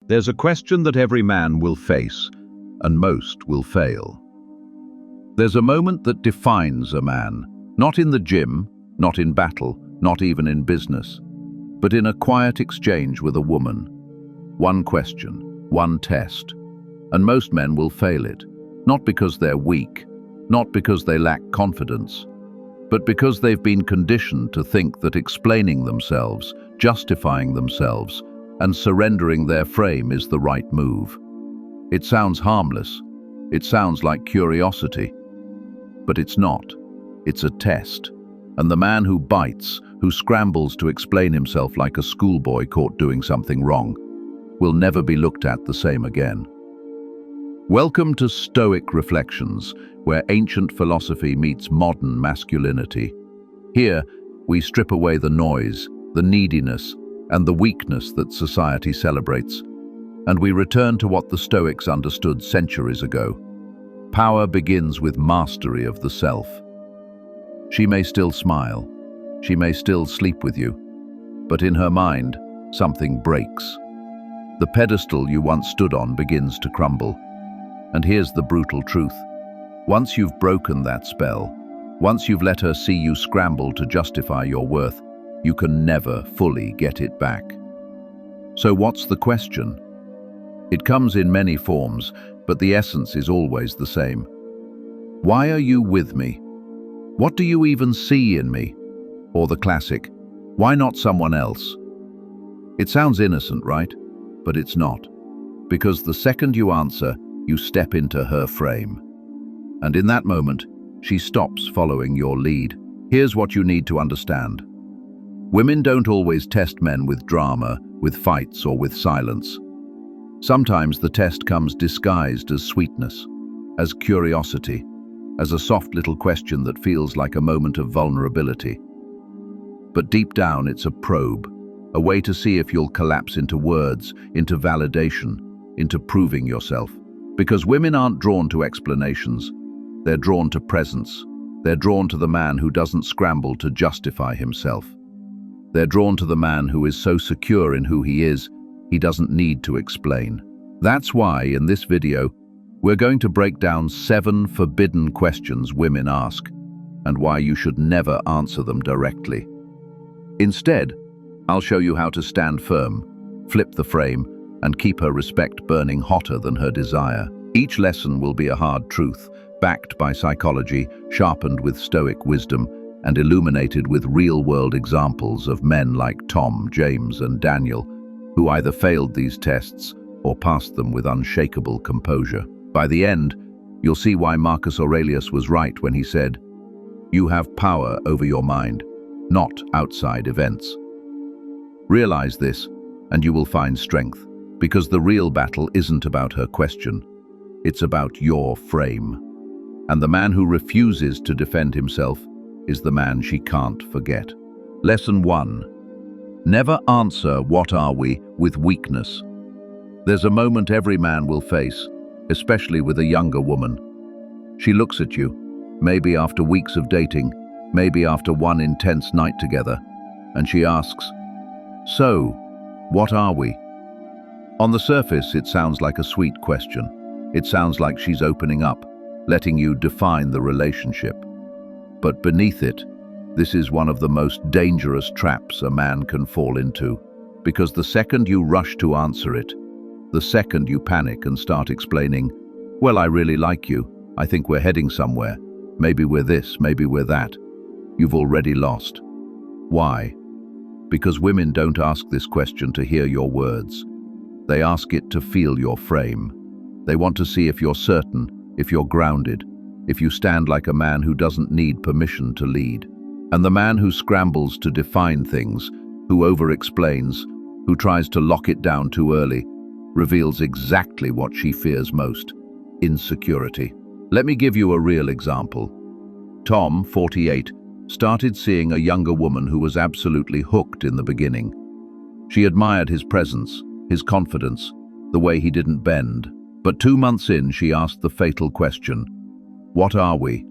There's a question that every man will face, and most will fail. There's a moment that defines a man, not in the gym, not in battle, not even in business, but in a quiet exchange with a woman. One question, one test, and most men will fail it, not because they're weak, not because they lack confidence, but because they've been conditioned to think that explaining themselves, justifying themselves, and surrendering their frame is the right move. It sounds harmless. It sounds like curiosity. But it's not. It's a test. And the man who bites, who scrambles to explain himself like a schoolboy caught doing something wrong, will never be looked at the same again. Welcome to Stoic Reflections, where ancient philosophy meets modern masculinity. Here, we strip away the noise, the neediness, and the weakness that society celebrates, and we return to what the Stoics understood centuries ago. Power begins with mastery of the self. She may still smile, she may still sleep with you, but in her mind, something breaks. The pedestal you once stood on begins to crumble. And here's the brutal truth. Once you've broken that spell, once you've let her see you scramble to justify your worth, you can never fully get it back. So what's the question? It comes in many forms, but the essence is always the same. Why are you with me? What do you even see in me? Or the classic, why not someone else? It sounds innocent, right? But it's not. Because the second you answer, you step into her frame. And in that moment, she stops following your lead. Here's what you need to understand. Women don't always test men with drama, with fights, or with silence. Sometimes the test comes disguised as sweetness, as curiosity, as a soft little question that feels like a moment of vulnerability. But deep down, it's a probe, a way to see if you'll collapse into words, into validation, into proving yourself. Because women aren't drawn to explanations, they're drawn to presence. They're drawn to the man who doesn't scramble to justify himself. They're drawn to the man who is so secure in who he is, he doesn't need to explain. That's why, in this video, we're going to break down 7 forbidden questions women ask, and why you should never answer them directly. Instead, I'll show you how to stand firm, flip the frame, and keep her respect burning hotter than her desire. Each lesson will be a hard truth, backed by psychology, sharpened with Stoic wisdom, and illuminated with real-world examples of men like Tom, James, and Daniel, who either failed these tests or passed them with unshakable composure. By the end, you'll see why Marcus Aurelius was right when he said, "You have power over your mind, not outside events." Realize this, and you will find strength, because the real battle isn't about her question. It's about your frame. And the man who refuses to defend himself is the man she can't forget. Lesson 1. Never answer "what are we" with weakness. There's a moment every man will face, especially with a younger woman. She looks at you, maybe after weeks of dating, maybe after one intense night together, and she asks, "So, what are we?" On the surface, it sounds like a sweet question. It sounds like she's opening up, letting you define the relationship. But beneath it, this is one of the most dangerous traps a man can fall into, because the second you rush to answer it, the second you panic and start explaining, "Well, I really like you, I think we're heading somewhere, maybe we're this, maybe we're that," you've already lost. Why? Because women don't ask this question to hear your words. They ask it to feel your frame. They want to see if you're certain, if you're grounded, if you stand like a man who doesn't need permission to lead. And the man who scrambles to define things, who over-explains, who tries to lock it down too early, reveals exactly what she fears most: insecurity. Let me give you a real example. Tom, 48, started seeing a younger woman who was absolutely hooked in the beginning. She admired his presence, his confidence, the way he didn't bend. But 2 months in, she asked the fatal question, "What are we?"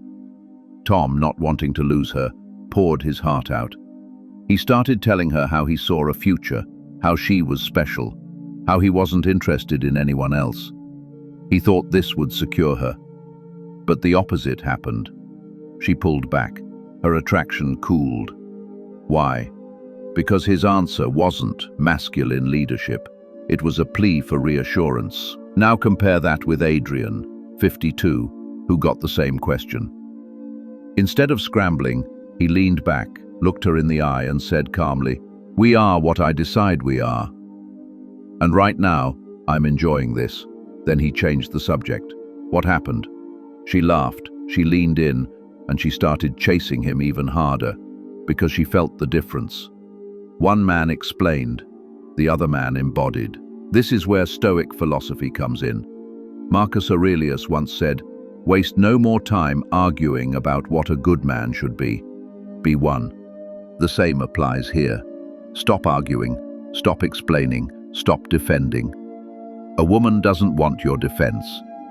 Tom, not wanting to lose her, poured his heart out. He started telling her how he saw a future, how she was special, how he wasn't interested in anyone else. He thought this would secure her. But the opposite happened. She pulled back. Her attraction cooled. Why? Because his answer wasn't masculine leadership. It was a plea for reassurance. Now compare that with Adrian, 52, who got the same question. Instead of scrambling, he leaned back, looked her in the eye and said calmly, "We are what I decide we are. And right now, I'm enjoying this." Then he changed the subject. What happened? She laughed, she leaned in, and she started chasing him even harder, because she felt the difference. One man explained, the other man embodied. This is where Stoic philosophy comes in. Marcus Aurelius once said, "Waste no more time arguing about what a good man should be. Be one." The same applies here. Stop arguing, stop explaining, stop defending. A woman doesn't want your defense,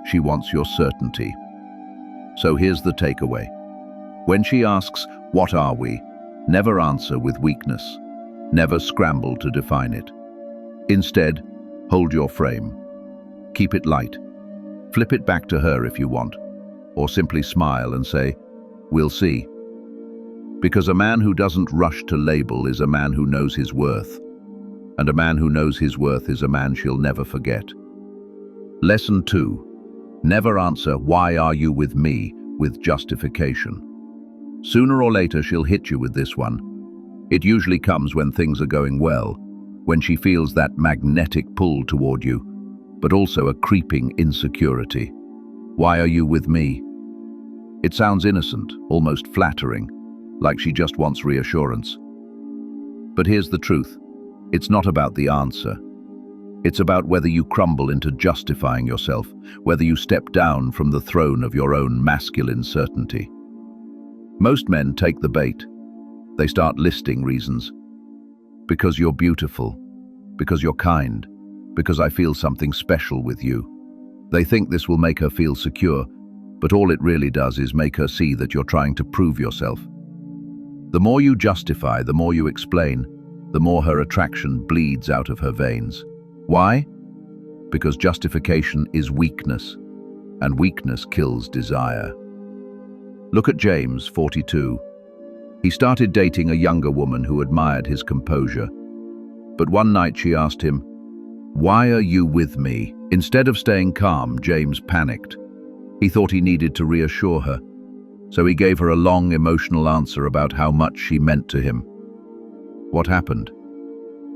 she wants your certainty. So here's the takeaway. When she asks, "What are we?" never answer with weakness. Never scramble to define it. Instead, hold your frame. Keep it light. Flip it back to her if you want, or simply smile and say, "We'll see." Because a man who doesn't rush to label is a man who knows his worth, and a man who knows his worth is a man she'll never forget. Lesson 2. Never answer, "Why are you with me?" with justification. Sooner or later she'll hit you with this one. It usually comes when things are going well, when she feels that magnetic pull toward you, but also a creeping insecurity. "Why are you with me?" It sounds innocent, almost flattering, like she just wants reassurance. But here's the truth. It's not about the answer. It's about whether you crumble into justifying yourself, whether you step down from the throne of your own masculine certainty. Most men take the bait. They start listing reasons. Because you're beautiful, because you're kind, because I feel something special with you. They think this will make her feel secure, but all it really does is make her see that you're trying to prove yourself. The more you justify, the more you explain, the more her attraction bleeds out of her veins. Why? Because justification is weakness, and weakness kills desire. Look at James, 42. He started dating a younger woman who admired his composure. But one night she asked him, "Why are you with me?" Instead of staying calm, James panicked. He thought he needed to reassure her, so he gave her a long emotional answer about how much she meant to him. What happened?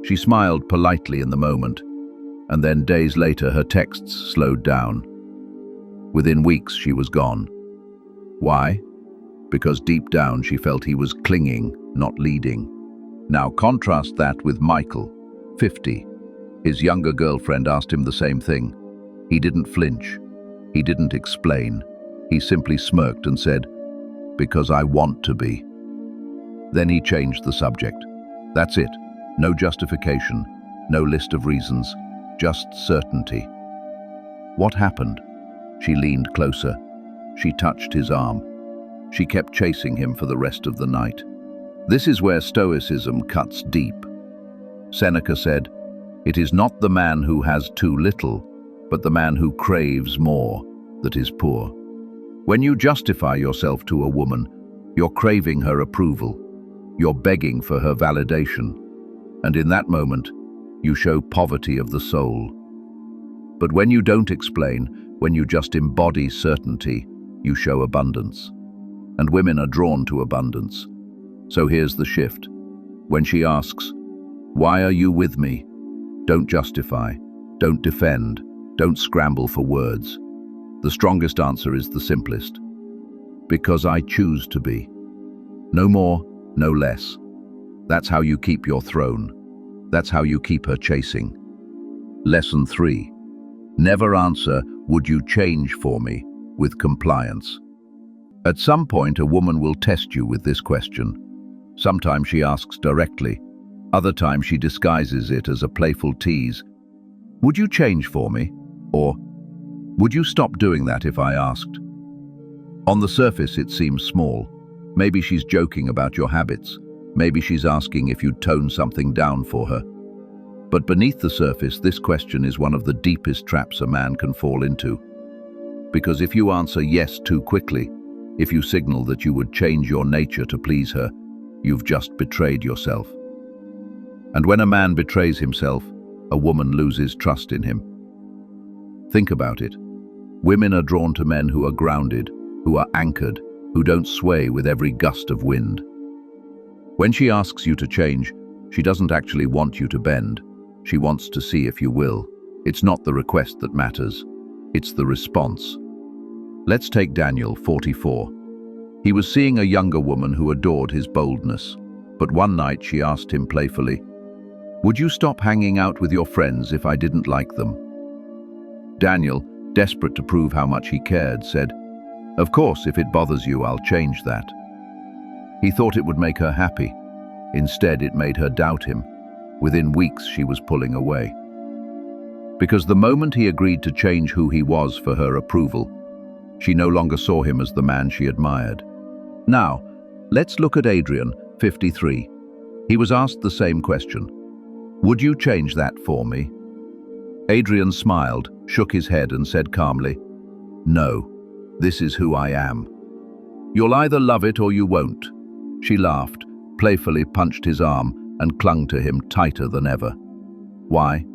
She smiled politely in the moment, and then days later her texts slowed down. Within weeks she was gone. Why? Because deep down she felt he was clinging, not leading. Now contrast that with Michael, 50. His younger girlfriend asked him the same thing. He didn't flinch. He didn't explain. He simply smirked and said, "Because I want to be." Then he changed the subject. That's it. No justification, no list of reasons, just certainty. What happened? She leaned closer. She touched his arm. She kept chasing him for the rest of the night. This is where Stoicism cuts deep. Seneca said, "It is not the man who has too little, but the man who craves more, that is poor." When you justify yourself to a woman, you're craving her approval. You're begging for her validation. And in that moment, you show poverty of the soul. But when you don't explain, when you just embody certainty, you show abundance. And women are drawn to abundance. So here's the shift. When she asks, "Why are you with me?" don't justify, don't defend, don't scramble for words. The strongest answer is the simplest. Because I choose to be. No more, no less. That's how you keep your throne. That's how you keep her chasing. Lesson 3. Never answer, "Would you change for me?" with compliance. At some point, a woman will test you with this question. Sometimes she asks directly. Other times she disguises it as a playful tease. "Would you change for me?" Or, "Would you stop doing that if I asked?" On the surface, it seems small. Maybe she's joking about your habits. Maybe she's asking if you'd tone something down for her. But beneath the surface, this question is one of the deepest traps a man can fall into. Because if you answer yes too quickly, if you signal that you would change your nature to please her, you've just betrayed yourself. And when a man betrays himself, a woman loses trust in him. Think about it. Women are drawn to men who are grounded, who are anchored, who don't sway with every gust of wind. When she asks you to change, she doesn't actually want you to bend. She wants to see if you will. It's not the request that matters. It's the response. Let's take Daniel, 44. He was seeing a younger woman who adored his boldness. But one night she asked him playfully, "Would you stop hanging out with your friends if I didn't like them?" Daniel, desperate to prove how much he cared, said, "Of course, if it bothers you, I'll change that." He thought it would make her happy. Instead, it made her doubt him. Within weeks, she was pulling away. Because the moment he agreed to change who he was for her approval, she no longer saw him as the man she admired. Now, let's look at Adrian, 53. He was asked the same question. "Would you change that for me?" Adrian smiled, shook his head and said calmly, "No, this is who I am. You'll either love it or you won't." She laughed, playfully punched his arm and clung to him tighter than ever. Why?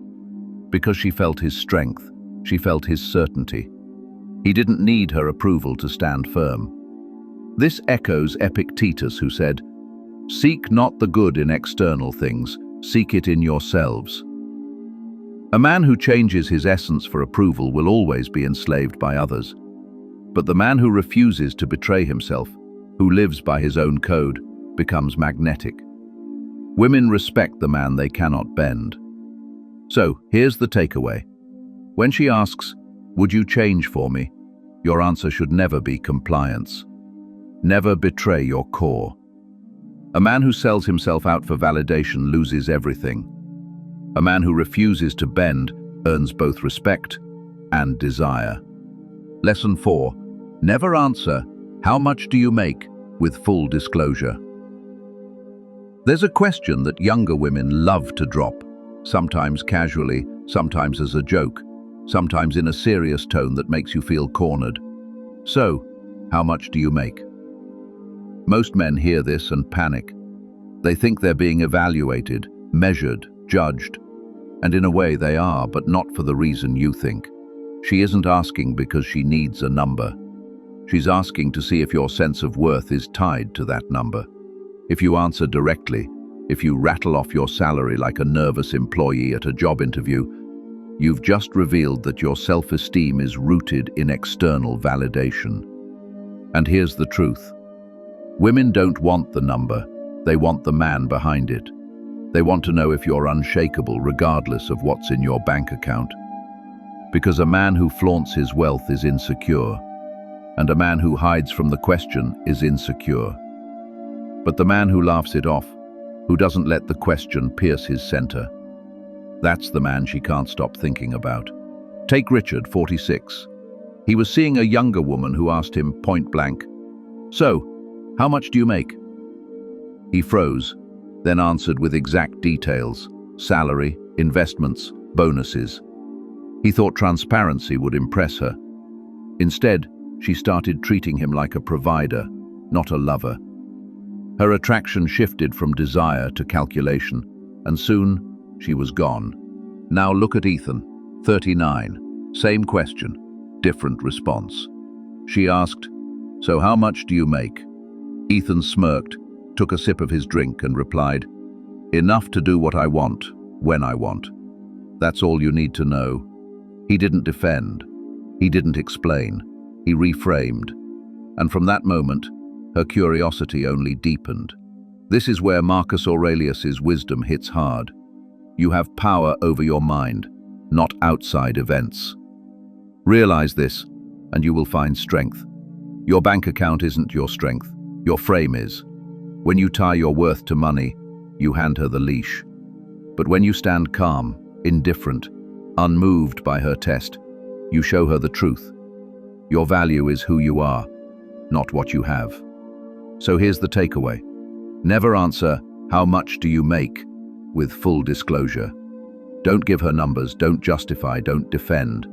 Because she felt his strength, she felt his certainty. He didn't need her approval to stand firm. This echoes Epictetus, who said, "Seek not the good in external things, seek it in yourselves." A man who changes his essence for approval will always be enslaved by others. But the man who refuses to betray himself, who lives by his own code, becomes magnetic. Women respect the man they cannot bend. So, here's the takeaway. When she asks, "Would you change for me?" your answer should never be compliance. Never betray your core. A man who sells himself out for validation loses everything. A man who refuses to bend earns both respect and desire. Lesson 4. Never answer, "How much do you make?" with full disclosure. There's a question that younger women love to drop, sometimes casually, sometimes as a joke, sometimes in a serious tone that makes you feel cornered. So, how much do you make? Most men hear this and panic. They think they're being evaluated, measured, judged. And in a way they are, but not for the reason you think. She isn't asking because she needs a number. She's asking to see if your sense of worth is tied to that number. If you answer directly, if you rattle off your salary like a nervous employee at a job interview, you've just revealed that your self-esteem is rooted in external validation. And here's the truth. Women don't want the number, they want the man behind it. They want to know if you're unshakable regardless of what's in your bank account. Because a man who flaunts his wealth is insecure, and a man who hides from the question is insecure. But the man who laughs it off, who doesn't let the question pierce his center, that's the man she can't stop thinking about. Take Richard, 46. He was seeing a younger woman who asked him point blank, "So, how much do you make?" He froze, then answered with exact details: salary, investments, bonuses. He thought transparency would impress her. Instead, she started treating him like a provider, not a lover. Her attraction shifted from desire to calculation, and soon she was gone. Now look at Ethan, 39. Same question, different response. She asked, "So how much do you make?" Ethan smirked, took a sip of his drink and replied, "Enough to do what I want, when I want. That's all you need to know." He didn't defend. He didn't explain. He reframed. And from that moment, her curiosity only deepened. This is where Marcus Aurelius's wisdom hits hard. You have power over your mind, not outside events. Realize this, and you will find strength. Your bank account isn't your strength. Your frame is. When you tie your worth to money, you hand her the leash. But when you stand calm, indifferent, unmoved by her test, you show her the truth. Your value is who you are, not what you have. So here's the takeaway. Never answer, "How much do you make?" with full disclosure. Don't give her numbers, don't justify, don't defend.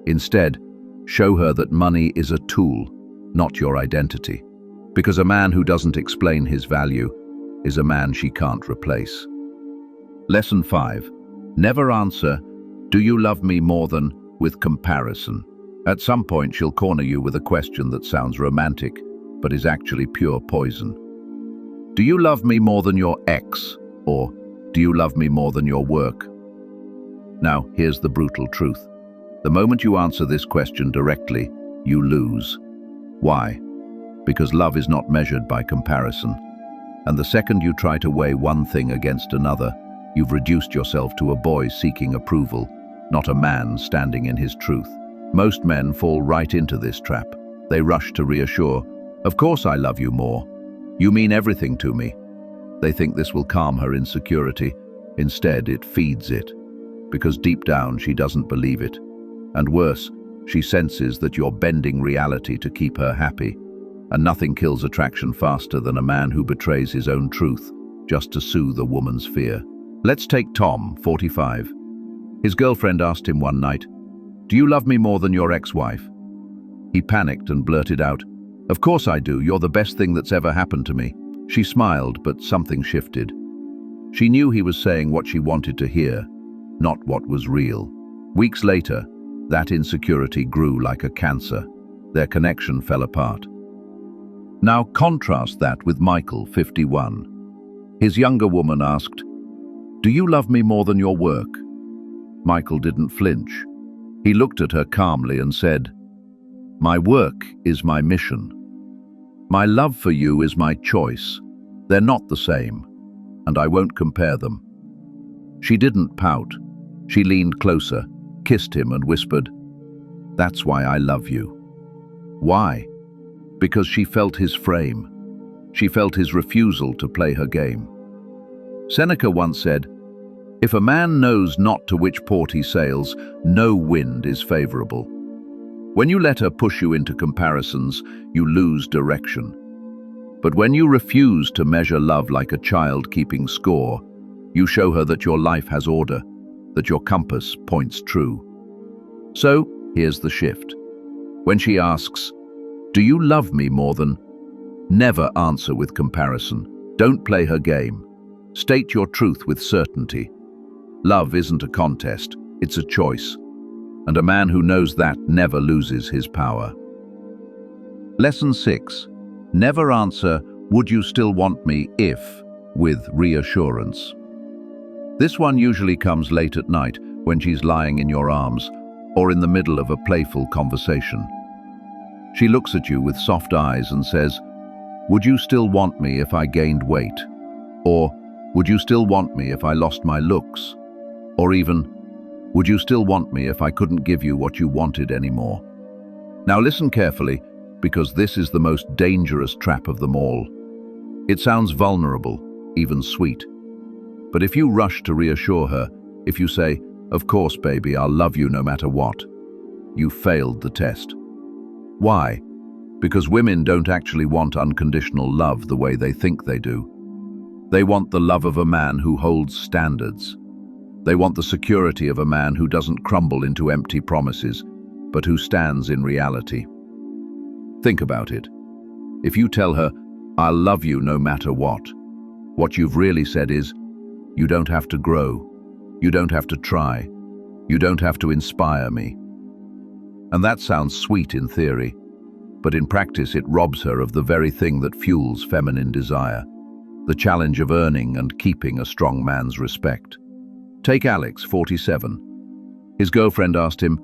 Instead, show her that money is a tool, not your identity. Because a man who doesn't explain his value is a man she can't replace. Lesson 5. Never answer, "Do you love me more than," with comparison. At some point she'll corner you with a question that sounds romantic, but is actually pure poison. Do you love me more than your ex? Or, do you love me more than your work? Now, here's the brutal truth. The moment you answer this question directly, you lose. Why? Because love is not measured by comparison. And the second you try to weigh one thing against another, you've reduced yourself to a boy seeking approval, not a man standing in his truth. Most men fall right into this trap. They rush to reassure, "Of course I love you more. You mean everything to me." They think this will calm her insecurity. Instead, it feeds it. Because deep down, she doesn't believe it. And worse, she senses that you're bending reality to keep her happy. And nothing kills attraction faster than a man who betrays his own truth just to soothe a woman's fear. Let's take Tom, 45. His girlfriend asked him one night, "Do you love me more than your ex-wife?" He panicked and blurted out, "Of course I do, you're the best thing that's ever happened to me." She smiled, but something shifted. She knew he was saying what she wanted to hear, not what was real. Weeks later, that insecurity grew like a cancer. Their connection fell apart. Now contrast that with Michael, 51. His younger woman asked, "Do you love me more than your work?" Michael didn't flinch. He looked at her calmly and said, "My work is my mission. My love for you is my choice. They're not the same, and I won't compare them." She didn't pout. She leaned closer, kissed him and whispered, "That's why I love you." Why? Because she felt his frame. She felt his refusal to play her game. Seneca once said, "If a man knows not to which port he sails, no wind is favorable." When you let her push you into comparisons, you lose direction. But when you refuse to measure love like a child keeping score, you show her that your life has order, that your compass points true. So, here's the shift. When she asks, "Do you love me more than?" Never answer with comparison. Don't play her game. State your truth with certainty. Love isn't a contest, it's a choice. And a man who knows that never loses his power. Lesson 6. Never answer, "Would you still want me if?" with reassurance. This one usually comes late at night when she's lying in your arms or in the middle of a playful conversation. She looks at you with soft eyes and says, "Would you still want me if I gained weight?" Or, "Would you still want me if I lost my looks?" Or even, "Would you still want me if I couldn't give you what you wanted anymore?" Now listen carefully, because this is the most dangerous trap of them all. It sounds vulnerable, even sweet. But if you rush to reassure her, if you say, "Of course, baby, I'll love you no matter what," you failed the test. Why? Because women don't actually want unconditional love the way they think they do. They want the love of a man who holds standards. They want the security of a man who doesn't crumble into empty promises, but who stands in reality. Think about it. If you tell her, "I'll love you no matter what you've really said is, "You don't have to grow. You don't have to try. You don't have to inspire me." And that sounds sweet in theory, but in practice it robs her of the very thing that fuels feminine desire, the challenge of earning and keeping a strong man's respect. Take Alex, 47. His girlfriend asked him,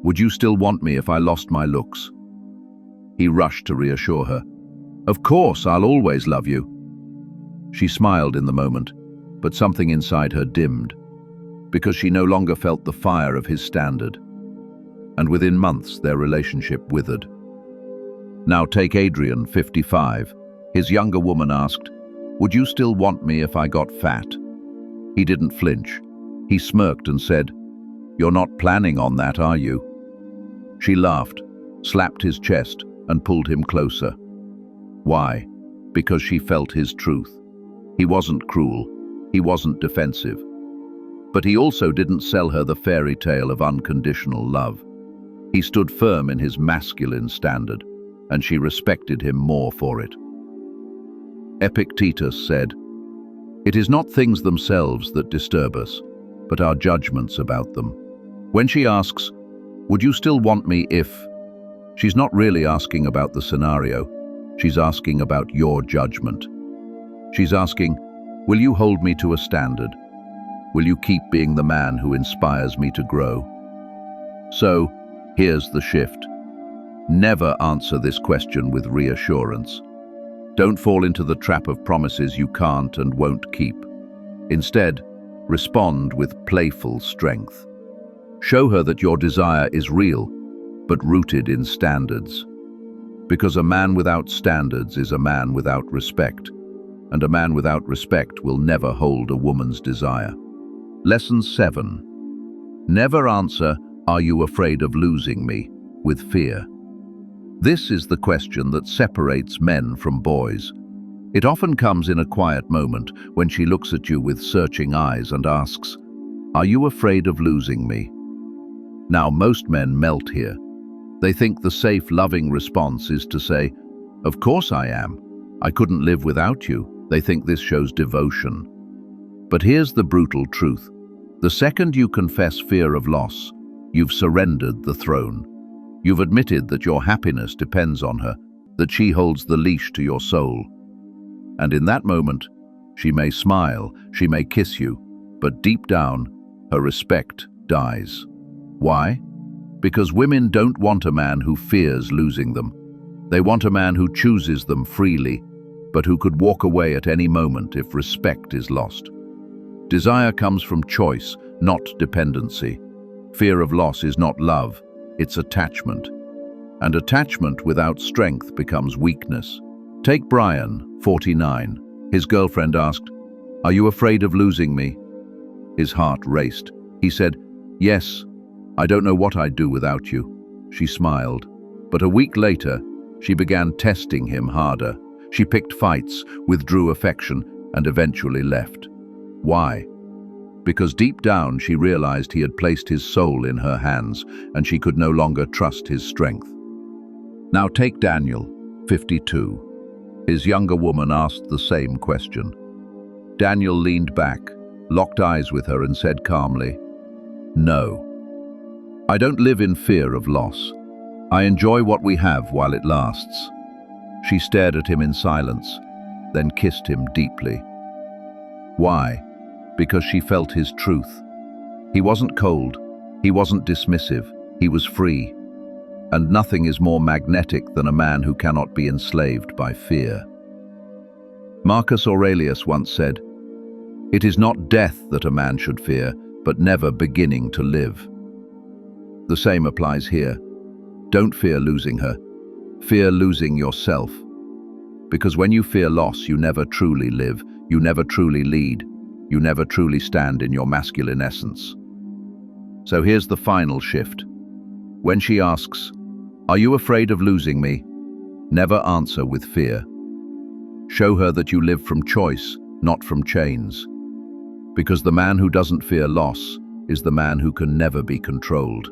"Would you still want me if I lost my looks?" He rushed to reassure her, "Of course, I'll always love you." She smiled in the moment, but something inside her dimmed, because she no longer felt the fire of his standard. And within months, their relationship withered. Now take Adrian, 55. His younger woman asked, "Would you still want me if I got fat?" He didn't flinch. He smirked and said, "You're not planning on that, are you?" She laughed, slapped his chest, and pulled him closer. Why? Because she felt his truth. He wasn't cruel. He wasn't defensive. But he also didn't sell her the fairy tale of unconditional love. He stood firm in his masculine standard, and she respected him more for it. Epictetus said, "It is not things themselves that disturb us, but our judgments about them." When she asks, "Would you still want me if?" she's not really asking about the scenario. She's asking about your judgment. She's asking, "Will you hold me to a standard? Will you keep being the man who inspires me to grow?" So, here's the shift. Never answer this question with reassurance. Don't fall into the trap of promises you can't and won't keep. Instead, respond with playful strength. Show her that your desire is real, but rooted in standards. Because a man without standards is a man without respect, and a man without respect will never hold a woman's desire. Lesson 7. Never answer, "Are you afraid of losing me?" with fear. This is the question that separates men from boys. It often comes in a quiet moment when she looks at you with searching eyes and asks, "Are you afraid of losing me?" Now, most men melt here. They think the safe, loving response is to say, "Of course I am. I couldn't live without you." They think this shows devotion. But here's the brutal truth. The second you confess fear of loss, you've surrendered the throne. You've admitted that your happiness depends on her, that she holds the leash to your soul. And in that moment, she may smile, she may kiss you, but deep down, her respect dies. Why? Because women don't want a man who fears losing them. They want a man who chooses them freely, but who could walk away at any moment if respect is lost. Desire comes from choice, not dependency. Fear of loss is not love, it's attachment. And attachment without strength becomes weakness. Take Brian, 49. His girlfriend asked, "Are you afraid of losing me?" His heart raced. He said, "Yes, I don't know what I'd do without you." She smiled. But a week later, she began testing him harder. She picked fights, withdrew affection, and eventually left. Why? Because deep down she realized he had placed his soul in her hands, and she could no longer trust his strength. Now take Daniel, 52. His younger woman asked the same question. Daniel leaned back, locked eyes with her, and said calmly, "No. I don't live in fear of loss. I enjoy what we have while it lasts." She stared at him in silence, then kissed him deeply. Why? Because she felt his truth. He wasn't cold, he wasn't dismissive, he was free. And nothing is more magnetic than a man who cannot be enslaved by fear. Marcus Aurelius once said, "It is not death that a man should fear, but never beginning to live." The same applies here. Don't fear losing her. Fear losing yourself. Because when you fear loss, you never truly live, you never truly lead, you never truly stand in your masculine essence. So here's the final shift. When she asks, "Are you afraid of losing me?" never answer with fear. Show her that you live from choice, not from chains. Because the man who doesn't fear loss is the man who can never be controlled.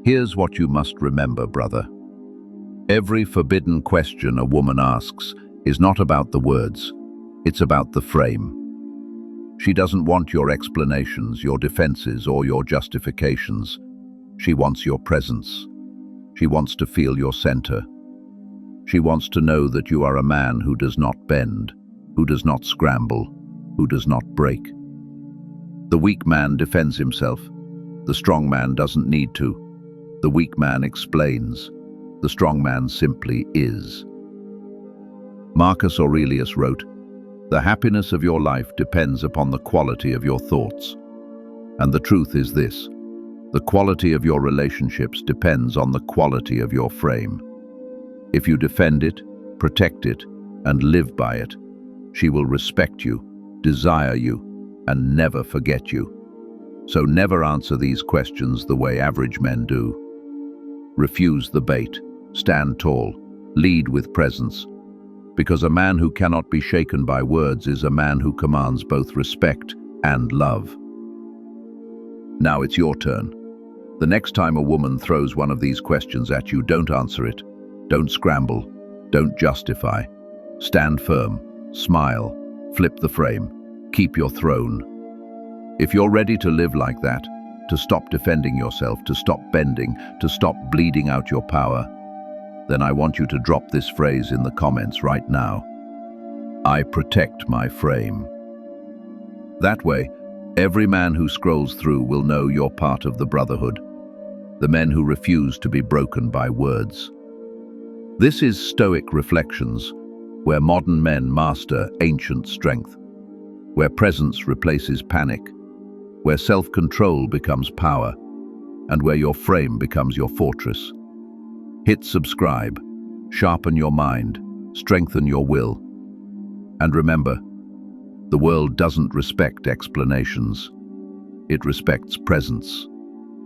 Here's what you must remember, brother. Every forbidden question a woman asks is not about the words, it's about the frame. She doesn't want your explanations, your defenses, or your justifications. She wants your presence. She wants to feel your center. She wants to know that you are a man who does not bend, who does not scramble, who does not break. The weak man defends himself. The strong man doesn't need to. The weak man explains. The strong man simply is. Marcus Aurelius wrote, "The happiness of your life depends upon the quality of your thoughts." And the truth is this: the quality of your relationships depends on the quality of your frame. If you defend it, protect it, and live by it, she will respect you, desire you, and never forget you. So never answer these questions the way average men do. Refuse the bait, stand tall, lead with presence. Because a man who cannot be shaken by words is a man who commands both respect and love. Now it's your turn. The next time a woman throws one of these questions at you, don't answer it. Don't scramble. Don't justify. Stand firm. Smile. Flip the frame. Keep your throne. If you're ready to live like that, to stop defending yourself, to stop bending, to stop bleeding out your power, then I want you to drop this phrase in the comments right now. I protect my frame. That way, every man who scrolls through will know you're part of the brotherhood, the men who refuse to be broken by words. This is Stoic Reflections, where modern men master ancient strength, where presence replaces panic, where self-control becomes power, and where your frame becomes your fortress. Hit subscribe, sharpen your mind, strengthen your will. And remember, the world doesn't respect explanations. It respects presence.